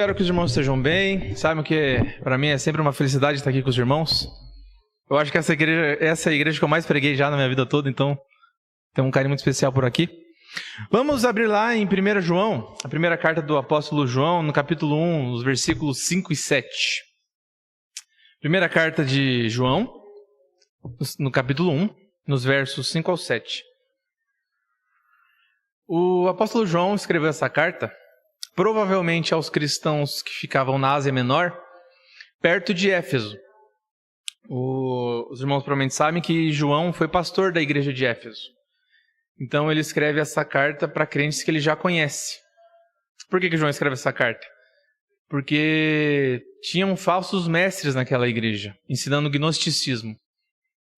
Espero que os irmãos estejam bem. Sabem que para mim é sempre uma felicidade estar aqui com os irmãos. Eu acho que essa é a igreja que eu mais preguei já na minha vida toda, então tem um carinho muito especial por aqui. Vamos abrir lá em 1 João, a primeira carta do apóstolo João, no capítulo 1, nos versículos 5 e 7. Primeira carta de João, no capítulo 1, nos versos 5 ao 7. O apóstolo João escreveu essa carta provavelmente aos cristãos que ficavam na Ásia Menor, perto de Éfeso. Os irmãos provavelmente sabem que João foi pastor da igreja de Éfeso. Então ele escreve essa carta para crentes que ele já conhece. Por que João escreve essa carta? Porque tinham falsos mestres naquela igreja, ensinando gnosticismo.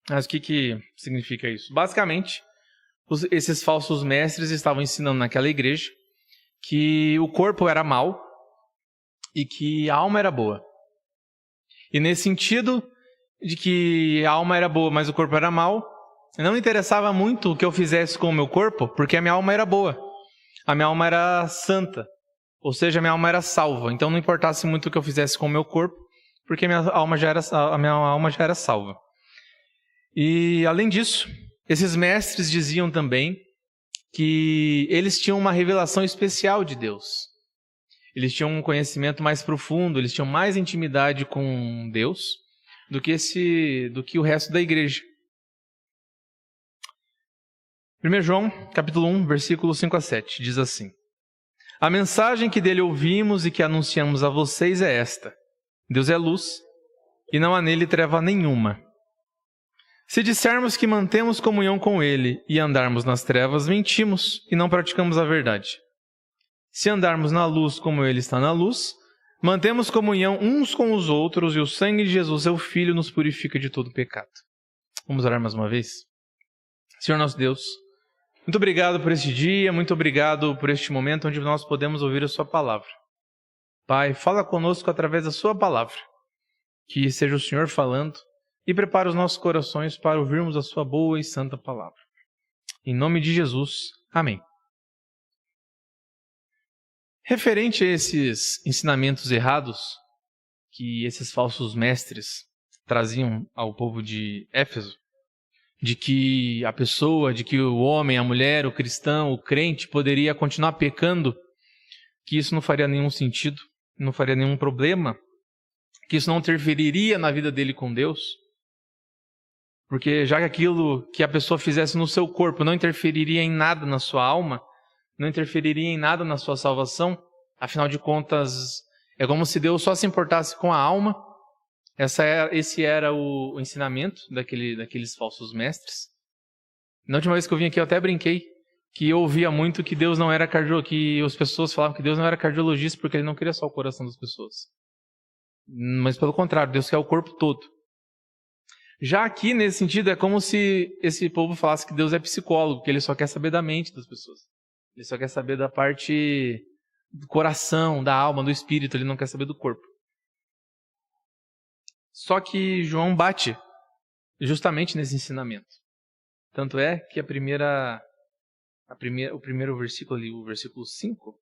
Mas o que significa isso? Basicamente, esses falsos mestres estavam ensinando naquela igreja que o corpo era mau e que a alma era boa. E nesse sentido de que a alma era boa, mas o corpo era mau, não me interessava muito o que eu fizesse com o meu corpo, porque a minha alma era boa. A minha alma era santa, ou seja, a minha alma era salva. Então não importasse muito o que eu fizesse com o meu corpo, porque a minha alma já era salva. E além disso, esses mestres diziam também que eles tinham uma revelação especial de Deus. Eles tinham um conhecimento mais profundo, eles tinham mais intimidade com Deus do que o resto da igreja. 1 João, capítulo 1, versículos 5 a 7, diz assim: A mensagem que dele ouvimos e que anunciamos a vocês é esta: Deus é luz e não há nele treva nenhuma. Se dissermos que mantemos comunhão com Ele e andarmos nas trevas, mentimos e não praticamos a verdade. Se andarmos na luz como Ele está na luz, mantemos comunhão uns com os outros e o sangue de Jesus, seu Filho, nos purifica de todo pecado. Vamos orar mais uma vez? Senhor nosso Deus, muito obrigado por este dia, muito obrigado por este momento onde nós podemos ouvir a Sua palavra. Pai, fala conosco através da Sua palavra, que seja o Senhor falando, e prepara os nossos corações para ouvirmos a sua boa e santa palavra. Em nome de Jesus, amém. Referente a esses ensinamentos errados que esses falsos mestres traziam ao povo de Éfeso, de que a pessoa, de que o homem, a mulher, o cristão, o crente poderia continuar pecando, que isso não faria nenhum sentido, não faria nenhum problema, que isso não interferiria na vida dele com Deus. Porque já que aquilo que a pessoa fizesse no seu corpo não interferiria em nada na sua alma, não interferiria em nada na sua salvação, afinal de contas, é como se Deus só se importasse com a alma. Esse era o ensinamento daqueles falsos mestres. Na última vez que eu vim aqui eu até brinquei que eu ouvia muito que Deus não era que as pessoas falavam que Deus não era cardiologista porque Ele não queria só o coração das pessoas. Mas pelo contrário, Deus quer o corpo todo. Já aqui, nesse sentido, é como se esse povo falasse que Deus é psicólogo, que Ele só quer saber da mente das pessoas. Ele só quer saber da parte do coração, da alma, do espírito, Ele não quer saber do corpo. Só que João bate justamente nesse ensinamento. Tanto é que o primeiro versículo ali, o versículo 5,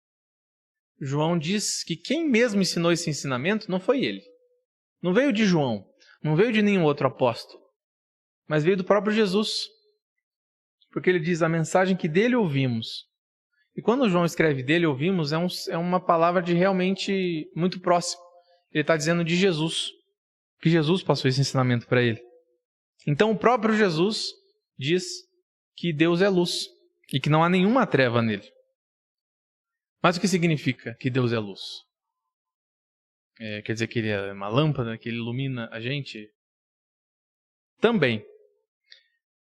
João diz que quem mesmo ensinou esse ensinamento não foi ele. Não veio de João. Não veio de nenhum outro apóstolo, mas veio do próprio Jesus. Porque ele diz a mensagem que dele ouvimos. E quando João escreve dele ouvimos, é uma palavra de realmente muito próximo. Ele está dizendo de Jesus, que Jesus passou esse ensinamento para ele. Então o próprio Jesus diz que Deus é luz e que não há nenhuma treva nele. Mas o que significa que Deus é luz? Quer dizer que Ele é uma lâmpada, que Ele ilumina a gente? Também.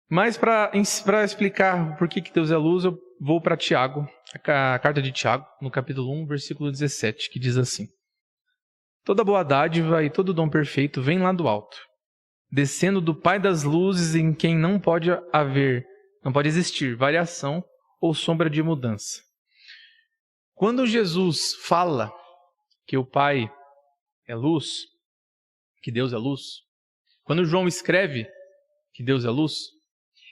Mas para explicar por que Deus é luz, eu vou para Tiago, a carta de Tiago, no capítulo 1, versículo 17, que diz assim: Toda boa dádiva e todo dom perfeito vem lá do alto, descendo do Pai das luzes, em quem não pode existir variação ou sombra de mudança. Quando Jesus fala que o Pai é luz, que Deus é luz, quando João escreve que Deus é luz,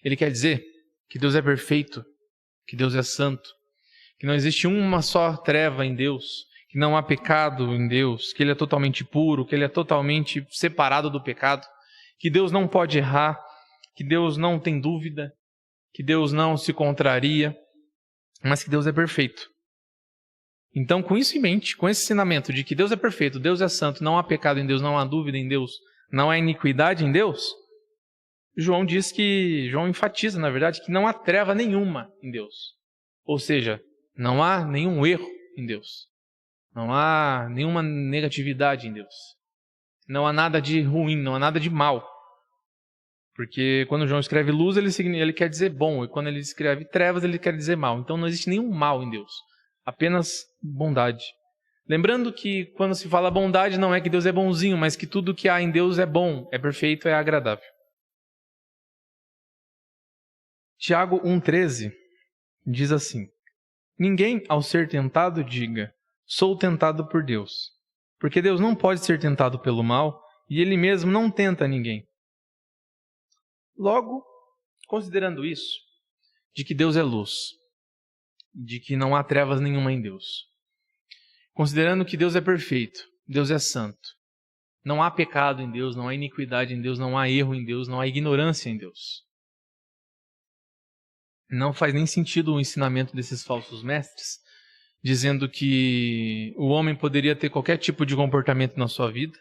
ele quer dizer que Deus é perfeito, que Deus é santo, que não existe uma só treva em Deus, que não há pecado em Deus, que Ele é totalmente puro, que Ele é totalmente separado do pecado, que Deus não pode errar, que Deus não tem dúvida, que Deus não se contraria, mas que Deus é perfeito. Então, com isso em mente, com esse ensinamento de que Deus é perfeito, Deus é santo, não há pecado em Deus, não há dúvida em Deus, não há iniquidade em Deus, João enfatiza, na verdade, que não há treva nenhuma em Deus. Ou seja, não há nenhum erro em Deus. Não há nenhuma negatividade em Deus. Não há nada de ruim, não há nada de mal. Porque quando João escreve luz, ele quer dizer bom. E quando ele escreve trevas, ele quer dizer mal. Então não existe nenhum mal em Deus. Apenas bondade. Lembrando que quando se fala bondade, não é que Deus é bonzinho, mas que tudo que há em Deus é bom, é perfeito, é agradável. Tiago 1,13 diz assim: ninguém, ao ser tentado, diga, sou tentado por Deus. Porque Deus não pode ser tentado pelo mal, e Ele mesmo não tenta ninguém. Logo, considerando isso, de que Deus é luz, de que não há trevas nenhuma em Deus, considerando que Deus é perfeito, Deus é santo, não há pecado em Deus, não há iniquidade em Deus, não há erro em Deus, não há ignorância em Deus. Não faz nem sentido o ensinamento desses falsos mestres, dizendo que o homem poderia ter qualquer tipo de comportamento na sua vida,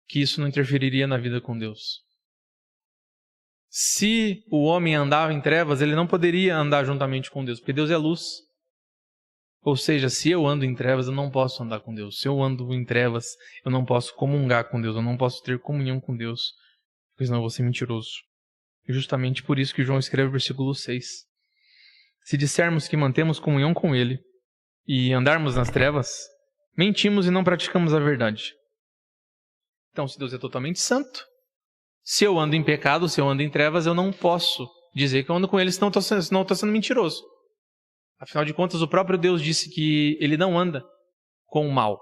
que isso não interferiria na vida com Deus. Se o homem andava em trevas, ele não poderia andar juntamente com Deus, porque Deus é luz. Ou seja, se eu ando em trevas, eu não posso andar com Deus. Se eu ando em trevas, eu não posso comungar com Deus, eu não posso ter comunhão com Deus, porque senão eu vou ser mentiroso. E justamente por isso que João escreve o versículo 6. Se dissermos que mantemos comunhão com Ele e andarmos nas trevas, mentimos e não praticamos a verdade. Então, se Deus é totalmente santo, se eu ando em pecado, se eu ando em trevas, eu não posso dizer que eu ando com Ele, senão eu estou sendo mentiroso. Afinal de contas, o próprio Deus disse que Ele não anda com o mal.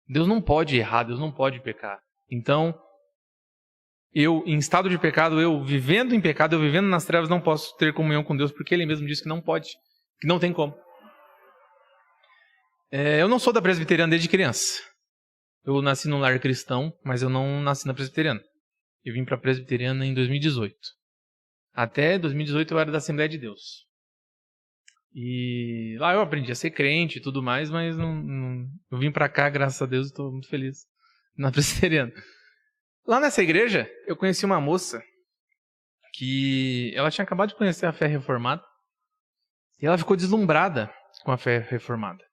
Deus não pode errar, Deus não pode pecar. Então, eu, em estado de pecado, eu vivendo em pecado, eu vivendo nas trevas, não posso ter comunhão com Deus, porque Ele mesmo disse que não pode, que não tem como. Eu não sou da presbiteriana desde criança. Eu nasci num lar cristão, mas eu não nasci na presbiteriana. Eu vim para a presbiteriana em 2018. Até 2018 eu era da Assembleia de Deus. E lá eu aprendi a ser crente e tudo mais, mas eu vim para cá, graças a Deus, estou muito feliz na presbiteriana. Lá nessa igreja, eu conheci uma moça que ela tinha acabado de conhecer a fé reformada e ela ficou deslumbrada com a fé reformada.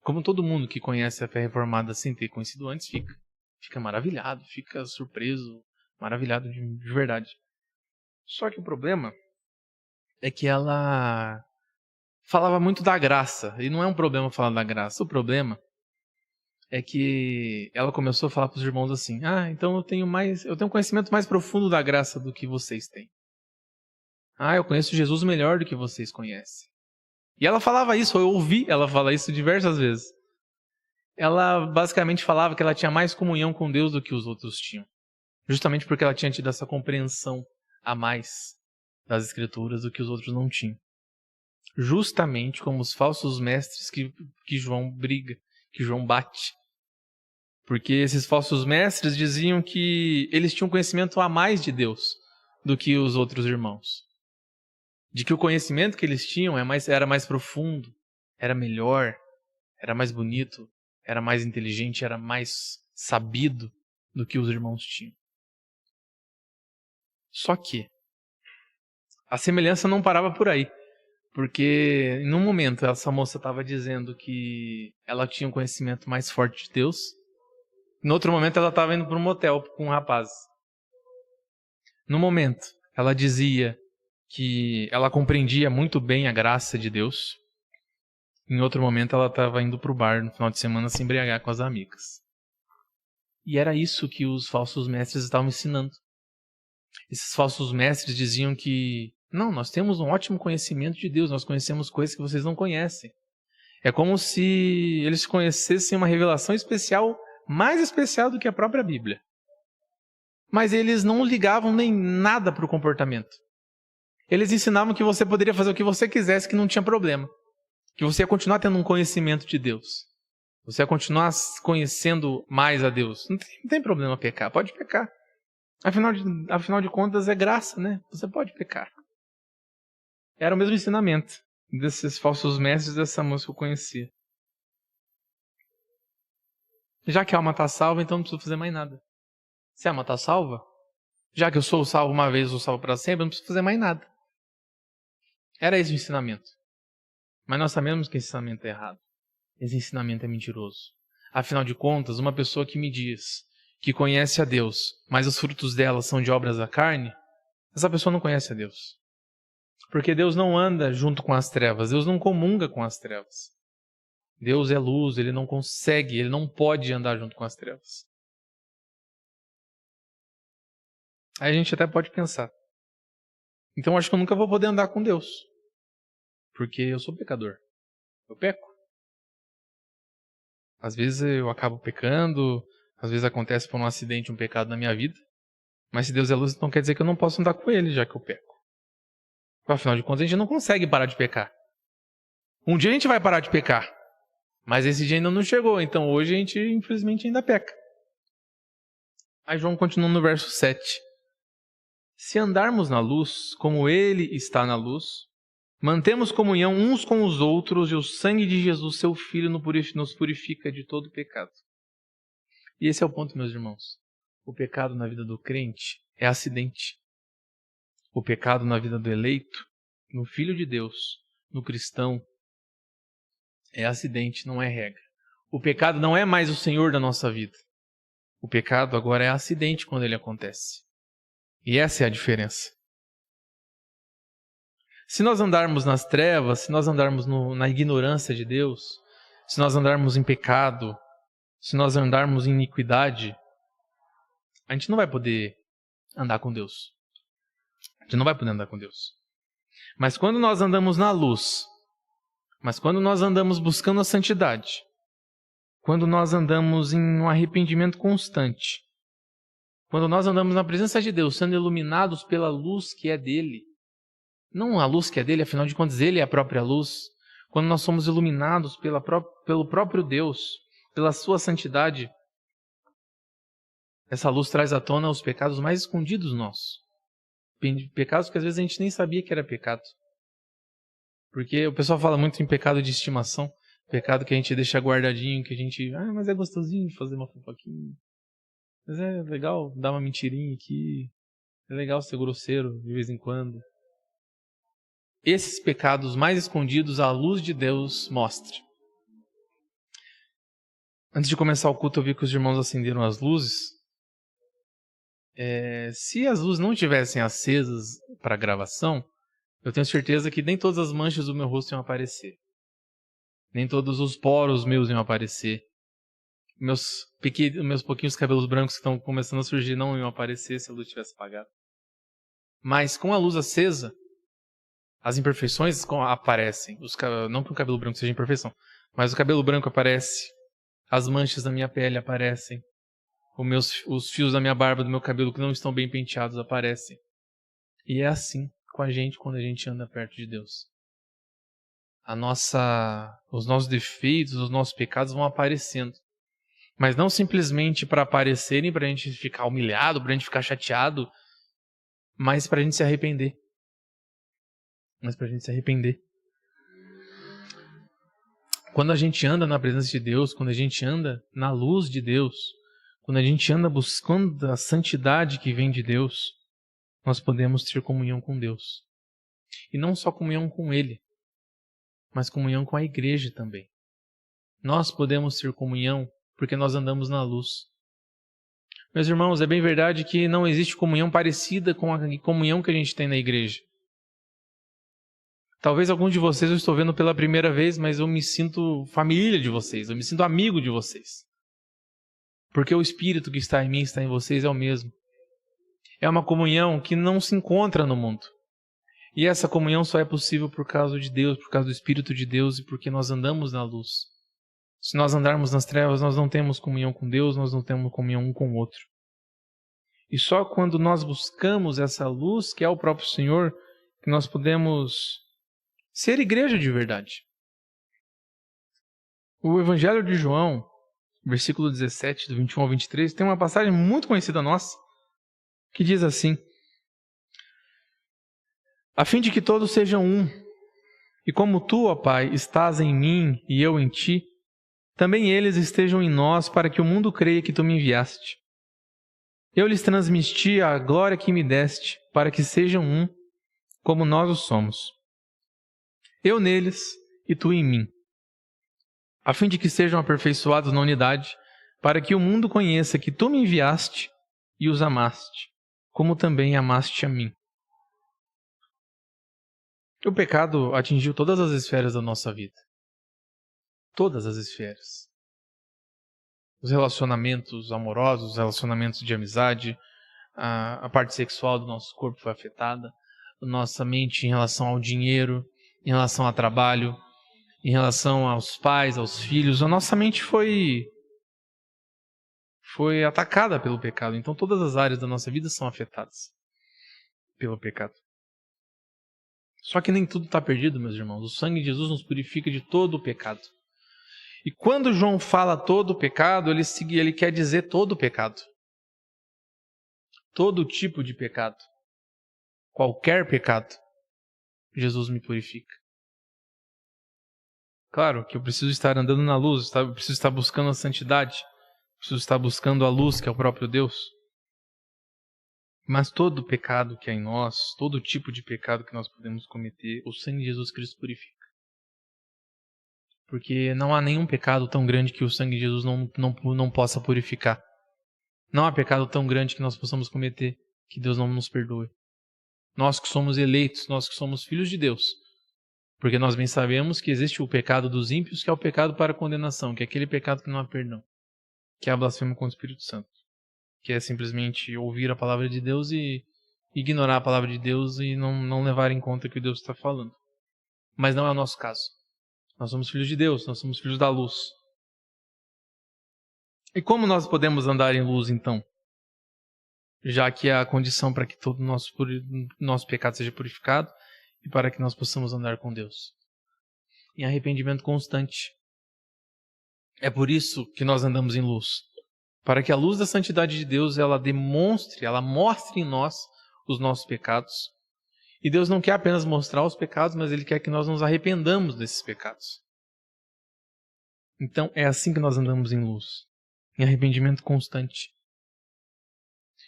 Como todo mundo que conhece a fé reformada sem ter conhecido antes fica maravilhado, fica surpreso, maravilhado de verdade. Só que o problema é que ela falava muito da graça, e não é um problema falar da graça, o problema é que ela começou a falar para os irmãos assim: então eu tenho um conhecimento mais profundo da graça do que vocês têm. Eu conheço Jesus melhor do que vocês conhecem. E ela falava isso, eu ouvi ela falar isso diversas vezes. Ela basicamente falava que ela tinha mais comunhão com Deus do que os outros tinham. Justamente porque ela tinha tido essa compreensão a mais das Escrituras do que os outros não tinham. Justamente como os falsos mestres que João briga, que João bate. Porque esses falsos mestres diziam que eles tinham conhecimento a mais de Deus do que os outros irmãos. De que o conhecimento que eles tinham era mais profundo, era melhor, era mais bonito, era mais inteligente, era mais sabido do que os irmãos tinham. Só que a semelhança não parava por aí. Porque em um momento essa moça estava dizendo que ela tinha um conhecimento mais forte de Deus. No outro momento ela estava indo para um motel com um rapaz. No momento ela dizia que ela compreendia muito bem a graça de Deus. Em outro momento ela estava indo para o bar no final de semana se embriagar com as amigas. E era isso que os falsos mestres estavam ensinando. Esses falsos mestres diziam que não, nós temos um ótimo conhecimento de Deus, nós conhecemos coisas que vocês não conhecem. É como se eles conhecessem uma revelação especial, mais especial do que a própria Bíblia. Mas eles não ligavam nem nada para o comportamento. Eles ensinavam que você poderia fazer o que você quisesse, que não tinha problema. Que você ia continuar tendo um conhecimento de Deus. Você vai continuar conhecendo mais a Deus. Não tem problema pecar, pode pecar. Afinal de contas, é graça, né? Você pode pecar. Era o mesmo ensinamento desses falsos mestres dessa moça que eu conhecia. Já que a alma está salva, então não preciso fazer mais nada. Se a alma está salva, já que eu sou salvo uma vez, eu sou salvo para sempre, eu não preciso fazer mais nada. Era esse o ensinamento. Mas nós sabemos que esse ensinamento é errado. Esse ensinamento é mentiroso. Afinal de contas, uma pessoa que me diz que conhece a Deus, mas os frutos dela são de obras da carne, essa pessoa não conhece a Deus. Porque Deus não anda junto com as trevas, Deus não comunga com as trevas. Deus é luz, Ele não consegue, Ele não pode andar junto com as trevas. Aí a gente até pode pensar, então acho que eu nunca vou poder andar com Deus, porque eu sou pecador, eu peco. Às vezes eu acabo pecando, às vezes acontece por um acidente um pecado na minha vida, mas se Deus é luz, então quer dizer que eu não posso andar com Ele, já que eu peco. Afinal de contas, a gente não consegue parar de pecar. Um dia a gente vai parar de pecar, mas esse dia ainda não chegou, então hoje a gente, infelizmente, ainda peca. Aí João continua no verso 7. Se andarmos na luz, como Ele está na luz, mantemos comunhão uns com os outros e o sangue de Jesus, seu Filho, nos purifica de todo pecado. E esse é o ponto, meus irmãos. O pecado na vida do crente é acidente. O pecado na vida do eleito, no Filho de Deus, no cristão, é acidente, não é regra. O pecado não é mais o Senhor da nossa vida. O pecado agora é acidente quando ele acontece. E essa é a diferença. Se nós andarmos nas trevas, se nós andarmos na ignorância de Deus, se nós andarmos em pecado, se nós andarmos em iniquidade, a gente não vai poder andar com Deus. A gente não vai poder andar com Deus. Mas quando nós andamos na luz, mas quando nós andamos buscando a santidade, quando nós andamos em um arrependimento constante, quando nós andamos na presença de Deus, sendo iluminados pela luz que é dele, não a luz que é dele, afinal de contas, ele é a própria luz. Quando nós somos iluminados pelo próprio Deus, pela sua santidade, essa luz traz à tona os pecados mais escondidos nossos. Pecados que às vezes a gente nem sabia que era pecado. Porque o pessoal fala muito em pecado de estimação, pecado que a gente deixa guardadinho, que a gente... mas é gostosinho fazer uma fofoquinha. Mas é legal dar uma mentirinha aqui. É legal ser grosseiro de vez em quando. Esses pecados mais escondidos, a luz de Deus mostra. Antes de começar o culto, eu vi que os irmãos acenderam as luzes. Se as luzes não estivessem acesas para a gravação, eu tenho certeza que nem todas as manchas do meu rosto iam aparecer. Nem todos os poros meus iam aparecer. Meus pouquinhos cabelos brancos que estão começando a surgir não iam aparecer se a luz tivesse apagada. Mas com a luz acesa, as imperfeições aparecem. Não que o cabelo branco seja imperfeição, mas o cabelo branco aparece, as manchas da minha pele aparecem, os fios da minha barba, do meu cabelo que não estão bem penteados aparecem. E é assim com a gente quando a gente anda perto de Deus. Os nossos defeitos, os nossos pecados vão aparecendo. Mas não simplesmente para aparecerem, para a gente ficar humilhado, para a gente ficar chateado, mas para a gente se arrepender. Quando a gente anda na presença de Deus, quando a gente anda na luz de Deus, quando a gente anda buscando a santidade que vem de Deus, nós podemos ter comunhão com Deus. E não só comunhão com Ele, mas comunhão com a igreja também. Nós podemos ter comunhão porque nós andamos na luz. Meus irmãos, é bem verdade que não existe comunhão parecida com a comunhão que a gente tem na igreja. Talvez alguns de vocês eu estou vendo pela primeira vez, mas eu me sinto família de vocês, eu me sinto amigo de vocês. Porque o Espírito que está em mim, está em vocês, é o mesmo. É uma comunhão que não se encontra no mundo. E essa comunhão só é possível por causa de Deus, por causa do Espírito de Deus e porque nós andamos na luz. Se nós andarmos nas trevas, nós não temos comunhão com Deus, nós não temos comunhão um com o outro. E só quando nós buscamos essa luz, que é o próprio Senhor, que nós podemos ser igreja de verdade. O Evangelho de João, versículo 17, do 21 ao 23, tem uma passagem muito conhecida nossa, que diz assim: a fim de que todos sejam um, e como tu, ó Pai, estás em mim e eu em ti, também eles estejam em nós, para que o mundo creia que tu me enviaste. Eu lhes transmiti a glória que me deste, para que sejam um, como nós o somos. Eu neles e tu em mim, a fim de que sejam aperfeiçoados na unidade, para que o mundo conheça que tu me enviaste e os amaste, como também amaste a mim. O pecado atingiu todas as esferas da nossa vida. Todas as esferas. Os relacionamentos amorosos, os relacionamentos de amizade, a parte sexual do nosso corpo foi afetada, a nossa mente em relação ao dinheiro, em relação ao trabalho, em relação aos pais, aos filhos, a nossa mente foi atacada pelo pecado. Então todas as áreas da nossa vida são afetadas pelo pecado. Só que nem tudo está perdido, meus irmãos. O sangue de Jesus nos purifica de todo o pecado. E quando João fala todo o pecado, ele quer dizer todo o pecado. Todo tipo de pecado. Qualquer pecado. Jesus me purifica. Claro que eu preciso estar andando na luz, eu preciso estar buscando a santidade, preciso estar buscando a luz, que é o próprio Deus. Mas todo pecado que há em nós, todo tipo de pecado que nós podemos cometer, o sangue de Jesus Cristo purifica. Porque não há nenhum pecado tão grande que o sangue de Jesus não possa purificar. Não há pecado tão grande que nós possamos cometer que Deus não nos perdoe. Nós que somos eleitos, nós que somos filhos de Deus. Porque nós bem sabemos que existe o pecado dos ímpios, que é o pecado para a condenação, que é aquele pecado que não há perdão. Que é a blasfêmia contra o Espírito Santo. Que é simplesmente ouvir a palavra de Deus e ignorar a palavra de Deus e não levar em conta o que Deus está falando. Mas não é o nosso caso. Nós somos filhos de Deus, nós somos filhos da luz. E como nós podemos andar em luz, então? Já que é a condição para que todo o nosso pecado seja purificado e para que nós possamos andar com Deus. Em arrependimento constante. É por isso que nós andamos em luz. Para que a luz da santidade de Deus, ela mostre em nós os nossos pecados. E Deus não quer apenas mostrar os pecados, mas Ele quer que nós nos arrependamos desses pecados. Então, é assim que nós andamos em luz. Em arrependimento constante.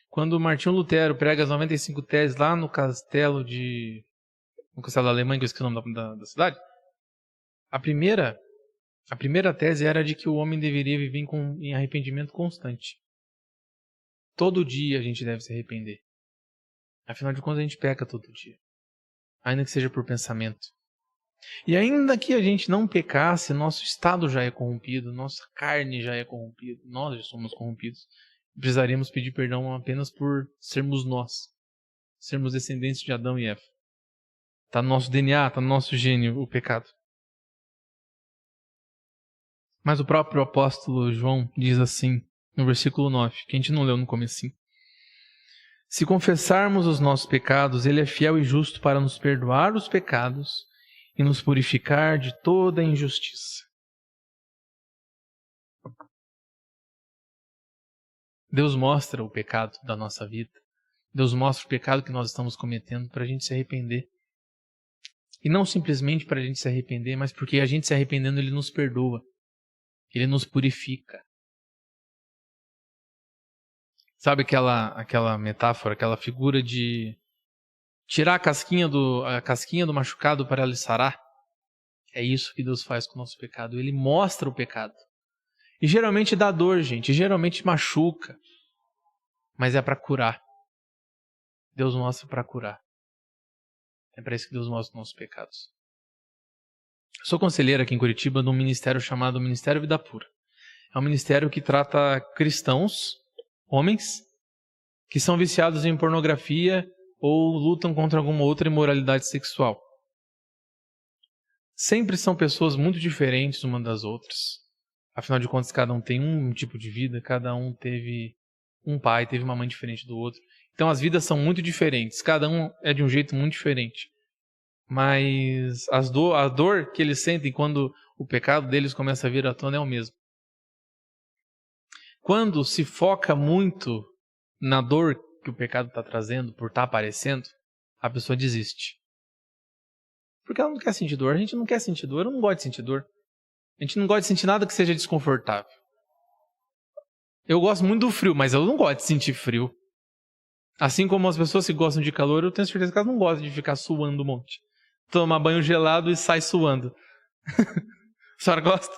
Quando Martinho Lutero prega as 95 teses lá no castelo da Alemanha, que eu esqueci o nome da cidade, a primeira tese era de que o homem deveria viver em arrependimento constante. Todo dia a gente deve se arrepender. Afinal de contas, a gente peca todo dia. Ainda que seja por pensamento. E ainda que a gente não pecasse, nosso estado já é corrompido, nossa carne já é corrompida, nós já somos corrompidos. Precisaríamos pedir perdão apenas por sermos nós. Sermos descendentes de Adão e Eva. Está no nosso DNA, está no nosso gene o pecado. Mas o próprio apóstolo João diz assim, no versículo 9, que a gente não leu no comecinho. Se confessarmos os nossos pecados, Ele é fiel e justo para nos perdoar os pecados e nos purificar de toda injustiça. Deus mostra o pecado da nossa vida. Deus mostra o pecado que nós estamos cometendo para a gente se arrepender. E não simplesmente para a gente se arrepender, mas porque a gente se arrependendo, Ele nos perdoa. Ele nos purifica. Sabe aquela metáfora, aquela figura de tirar a casquinha do machucado para ele sarar? É isso que Deus faz com o nosso pecado. Ele mostra o pecado. E geralmente dá dor, gente. Geralmente machuca. Mas é para curar. Deus mostra para curar. É para isso que Deus mostra os nossos pecados. Eu sou conselheiro aqui em Curitiba de um ministério chamado Ministério Vida Pura. É um ministério que trata cristãos, homens, que são viciados em pornografia ou lutam contra alguma outra imoralidade sexual. Sempre são pessoas muito diferentes umas das outras. Afinal de contas, cada um tem um tipo de vida, cada um teve um pai, teve uma mãe diferente do outro. Então as vidas são muito diferentes, cada um é de um jeito muito diferente. Mas a dor que eles sentem quando o pecado deles começa a vir à tona é o mesmo. Quando se foca muito na dor que o pecado está trazendo, por estar aparecendo, a pessoa desiste. Porque ela não quer sentir dor. A gente não quer sentir dor, eu não gosto de sentir dor. A gente não gosta de sentir nada que seja desconfortável. Eu gosto muito do frio, mas eu não gosto de sentir frio. Assim como as pessoas que gostam de calor, eu tenho certeza que elas não gostam de ficar suando um monte. Tomar banho gelado e sai suando. A senhora gosta?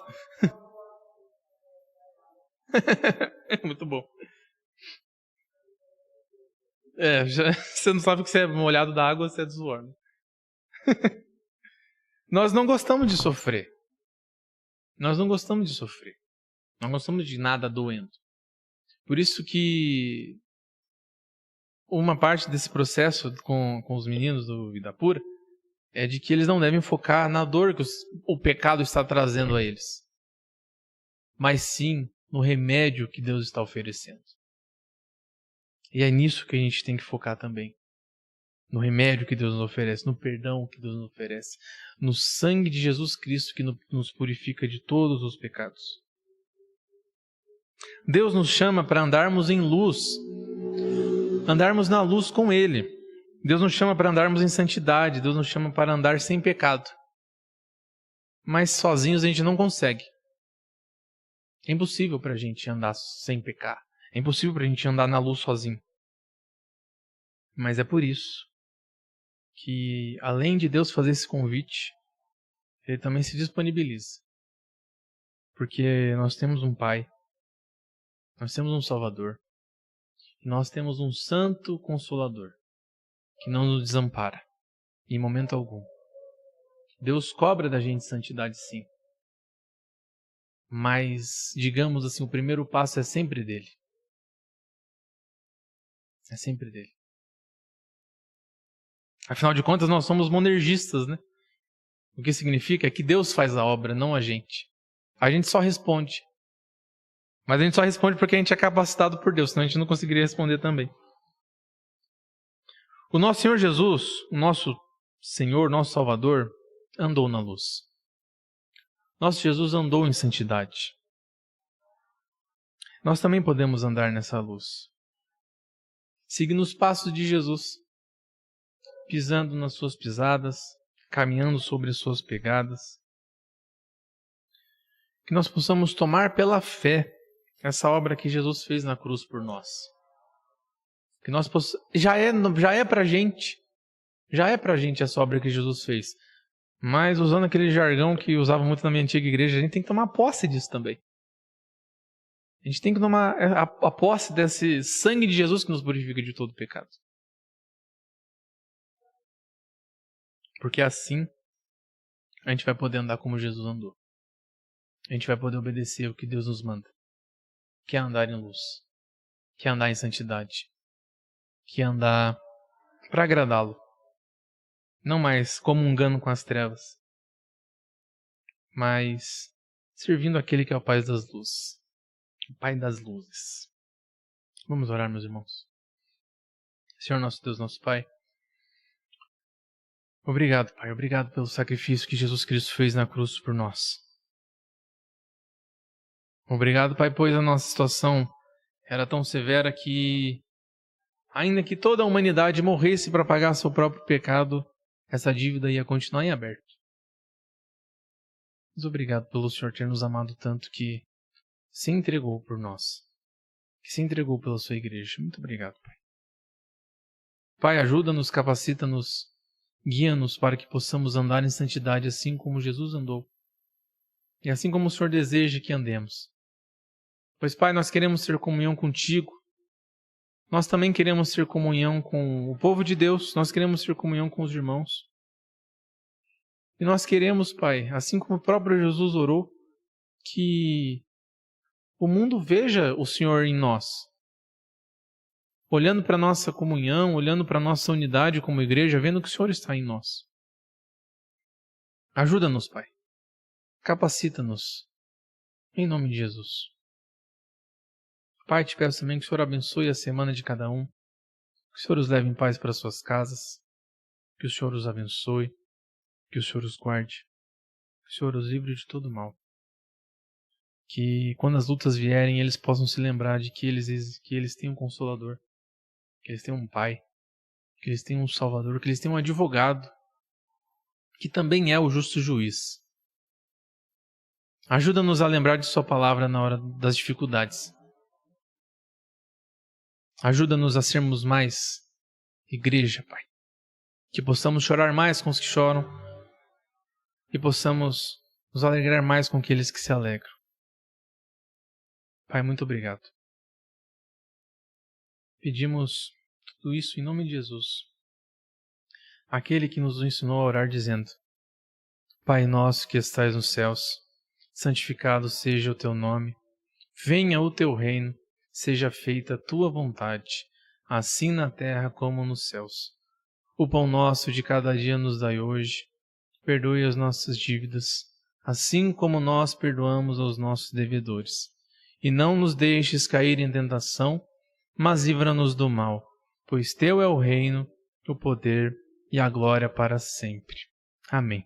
Muito bom. Você não sabe que você é molhado da água, você é do suor. Né? Nós não gostamos de sofrer. Nós não gostamos de sofrer. Não gostamos de nada doendo. Por isso que uma parte desse processo com os meninos do Vida Pura é de que eles não devem focar na dor que o pecado está trazendo a eles, mas sim no remédio que Deus está oferecendo. E é nisso que a gente tem que focar também. No remédio que Deus nos oferece, no perdão que Deus nos oferece, no sangue de Jesus Cristo que nos purifica de todos os pecados. Deus nos chama para andarmos em luz, andarmos na luz com Ele. Deus nos chama para andarmos em santidade, Deus nos chama para andar sem pecado. Mas sozinhos a gente não consegue. É impossível para a gente andar sem pecar. É impossível para a gente andar na luz sozinho. Mas é por isso que, além de Deus fazer esse convite, Ele também se disponibiliza. Porque nós temos um Pai, nós temos um Salvador, e nós temos um Santo Consolador, que não nos desampara, em momento algum. Deus cobra da gente santidade, sim. Mas, digamos assim, o primeiro passo é sempre dele. É sempre dele. Afinal de contas, nós somos monergistas, né? O que significa é que Deus faz a obra, não a gente. A gente só responde. Mas a gente só responde porque a gente é capacitado por Deus, senão a gente não conseguiria responder também. O nosso Senhor Jesus, o nosso Senhor, nosso Salvador, andou na luz. Nosso Jesus andou em santidade. Nós também podemos andar nessa luz. Seguindo os passos de Jesus. Pisando nas suas pisadas, caminhando sobre as suas pegadas. Que nós possamos tomar pela fé essa obra que Jesus fez na cruz por nós. Que nós já é pra gente essa obra que Jesus fez. Mas usando aquele jargão que usava muito na minha antiga igreja, a gente tem que tomar posse disso também. A gente tem que tomar a posse desse sangue de Jesus que nos purifica de todo pecado. Porque assim a gente vai poder andar como Jesus andou. A gente vai poder obedecer o que Deus nos manda. Que é andar em luz. Que é andar em santidade. Que é andar para agradá-lo. Não mais comungando com as trevas. Mas servindo aquele que é o Pai das luzes. O Pai das luzes. Vamos orar, meus irmãos. Senhor nosso Deus, nosso Pai. Obrigado, Pai. Obrigado pelo sacrifício que Jesus Cristo fez na cruz por nós. Obrigado, Pai, pois a nossa situação era tão severa que, ainda que toda a humanidade morresse para pagar seu próprio pecado, essa dívida ia continuar em aberto. Mas obrigado pelo Senhor ter nos amado tanto que se entregou por nós. Que se entregou pela sua igreja. Muito obrigado, Pai. Pai, ajuda-nos, capacita-nos, guia-nos para que possamos andar em santidade assim como Jesus andou. E assim como o Senhor deseja que andemos. Pois, Pai, nós queremos ter comunhão contigo. Nós também queremos ter comunhão com o povo de Deus. Nós queremos ter comunhão com os irmãos. E nós queremos, Pai, assim como o próprio Jesus orou, que o mundo veja o Senhor em nós. Olhando para a nossa comunhão, olhando para a nossa unidade como igreja, vendo que o Senhor está em nós. Ajuda-nos, Pai. Capacita-nos. Em nome de Jesus. Pai, te peço também que o Senhor abençoe a semana de cada um. Que o Senhor os leve em paz para suas casas. Que o Senhor os abençoe. Que o Senhor os guarde. Que o Senhor os livre de todo mal. Que quando as lutas vierem, eles possam se lembrar de que eles têm um Consolador, que eles têm um Pai, que eles têm um Salvador, que eles têm um advogado, que também é o justo juiz. Ajuda-nos a lembrar de sua palavra na hora das dificuldades. Ajuda-nos a sermos mais igreja, Pai. Que possamos chorar mais com os que choram e possamos nos alegrar mais com aqueles que se alegram. Pai, muito obrigado. Pedimos tudo isso em nome de Jesus. Aquele que nos ensinou a orar dizendo: Pai nosso que estais nos céus, santificado seja o teu nome. Venha o teu reino, seja feita a tua vontade, assim na terra como nos céus. O pão nosso de cada dia nos dai hoje. Perdoe as nossas dívidas, assim como nós perdoamos aos nossos devedores. E não nos deixes cair em tentação, mas livra-nos do mal, pois teu é o reino, o poder e a glória para sempre. Amém.